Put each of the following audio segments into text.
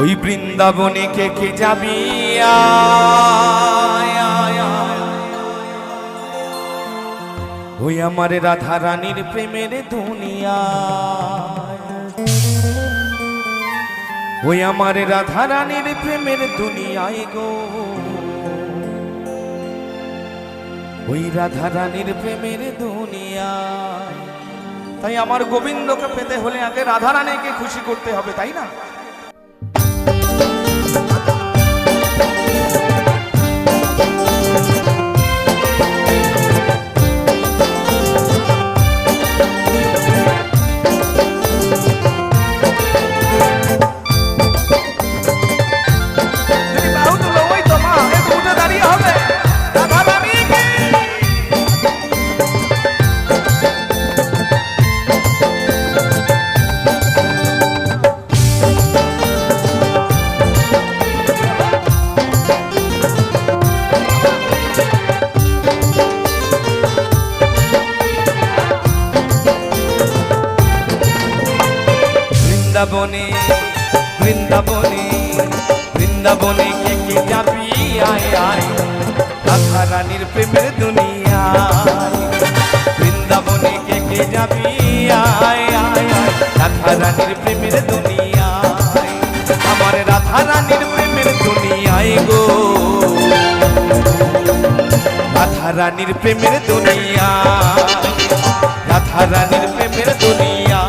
ওই বৃন্দাবনে কে কে যাবি ওই আমার রাধা রানীর প্রেমের দুনিয়া ওই আমার রাধা রানীর প্রেমের দুনিয়ায় গো ওই রাধা রানীর প্রেমের দুনিয়া। তাই আমার গোবিন্দকে পেতে হলে আগে রাধা রানীকে খুশি করতে হবে, তাই না? বৃন্দাবনে বৃন্দাবনে বৃন্দাবনে কে কে যাবি আয় আয় রাধা রানীর প্রেমের দুনিয়া। বৃন্দাবনে কে কে যাবি আয় আয় রাধা রানীর প্রেমের দুনিয়া। আমার রাধা রানীর প্রেমের দুনিয়ায় গো রাধা রানীর প্রেমের দুনিয়া রাধা রানীর প্রেমের দুনিয়া।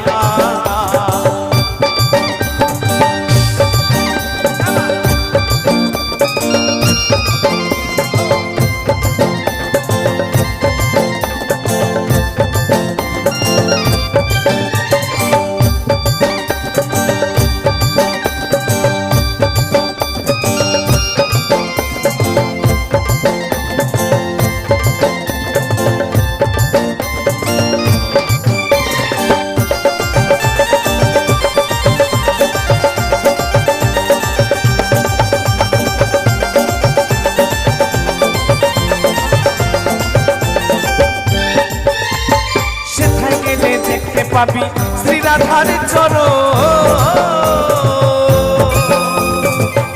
পাবি শ্রী রাধার চরণ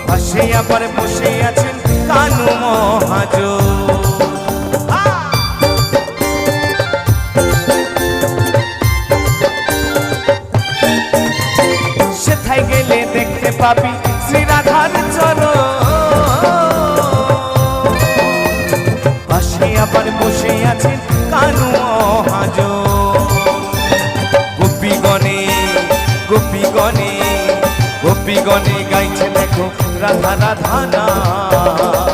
পাশে আবার বসে আছেন কানু মহাজন। সেথায় গেলে দেখতে পাবি শ্রী রাধার চরণ পাশে আবার বসে আছেন কানু মহাজন। গোপীগণে গোপীগণে গাইছে দেখো রাধা রাধা নাম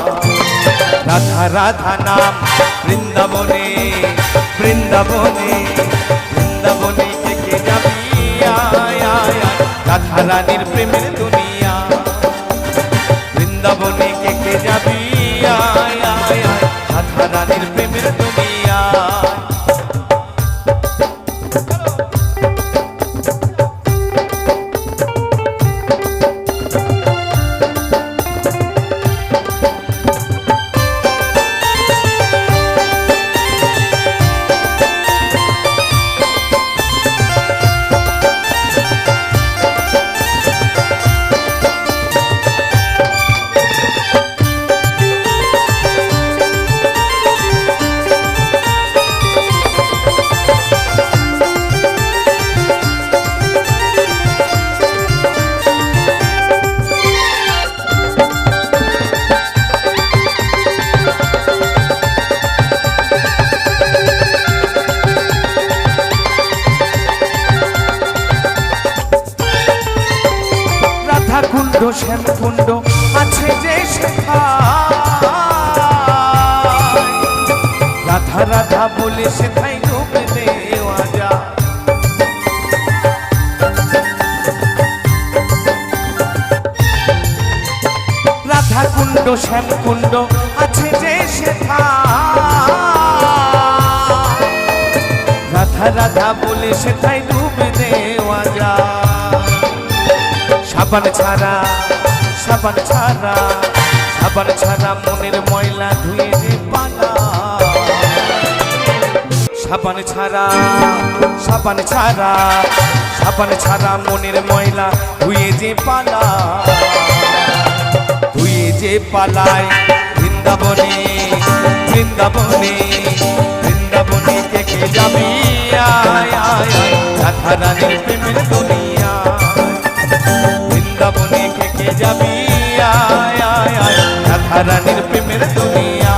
রাধা রাধা নাম। বৃন্দাবনে বৃন্দাবনে বৃন্দাবনে কে কে যাবি আয় আয় রাধা রানীর প্রেমের দুনিয়া। বৃন্দাবনে কে কে যাবি আয় আয় রাধা রানীর প্রেমের দুনিয়া। শ্যাম কুণ্ড আছে যে রাধা রাধা বলে সেথায় ডুব দেওয়া যায়। রাধা কুণ্ড শ্যাম কুণ্ড আছে যে রাধা রাধা বলে সেথায় ডুব দেওয়া যায়। সাবান ছাড়া সাবান ছাড়া সাবান ছাড়া মনের ময়লা ধুয়ে যে পালা। সাবান ছাড়া সাবান ছাড়া সাবান ছাড়া মনের ময়লা ধুয়ে যে পালা। যে পালায় বৃন্দাবনে বৃন্দাবনে বৃন্দাবনে কে কে যাবি আয় আয় আয় রাধা রানীর প্রেমের দুনিয়া বৃন্দাবনে কে কে যাবি আয় আয় আয় রাধা রানীর প্রেমের দুনিয়া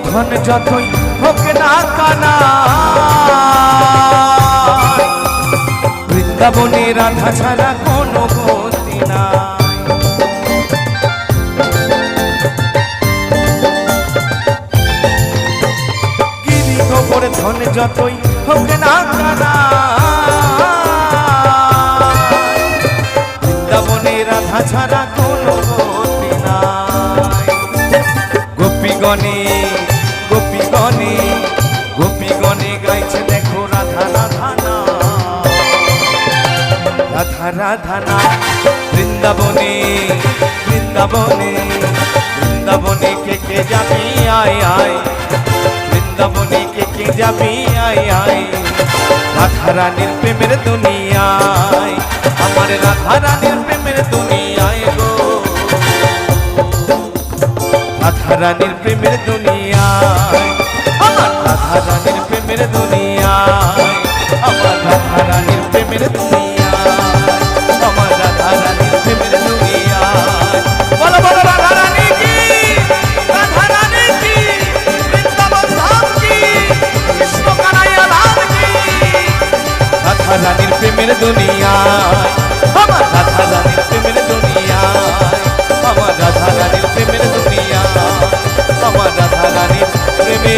ধন যতই হোক না কানা বৃন্দাবনে রাধা ছাড়া কোনো গতি নাই গিরি গোবর ধন যতই হোক না কানা বৃন্দাবনে রাধা ছাড়া কোনো গতি নাই গোপীগণে গোপীগণে গোপীগণে গাইছে দেখো রাধা রাধা না রাধা রাধা না বৃন্দাবনে বৃন্দাবনে বৃন্দাবনে কে কে যাবি আয় আয় বৃন্দাবনে কে কে যাবি আয় আয় রাধা রানীর প্রেমের দুনিয়ায় আমার রাধা রানীর প্রেমের দুনিয়ায় গো রাধা রানীর প্রেমের দুনিয়ায় আমার রাধা রানীর প্রেমের দুনিয়ায় আমার রাধা রানীর প্রেমের দুনিয়ায় আমার রাধা রানীর প্রেমের দুনিয়ায় বলো বলো রাধা রানী কি রাধা রানী কি বৃন্দাবন ধাম কি কৃষ্ণ কানাইয়া লাল কি রাধা রানীর প্রেমের দুনিয়ায় আমার রাধা রানীর প্রেমের দুনিয়ায় আমার রাধা রানীর প্রেমের দুনিয়া আমার রাধা রানীর প্রেমে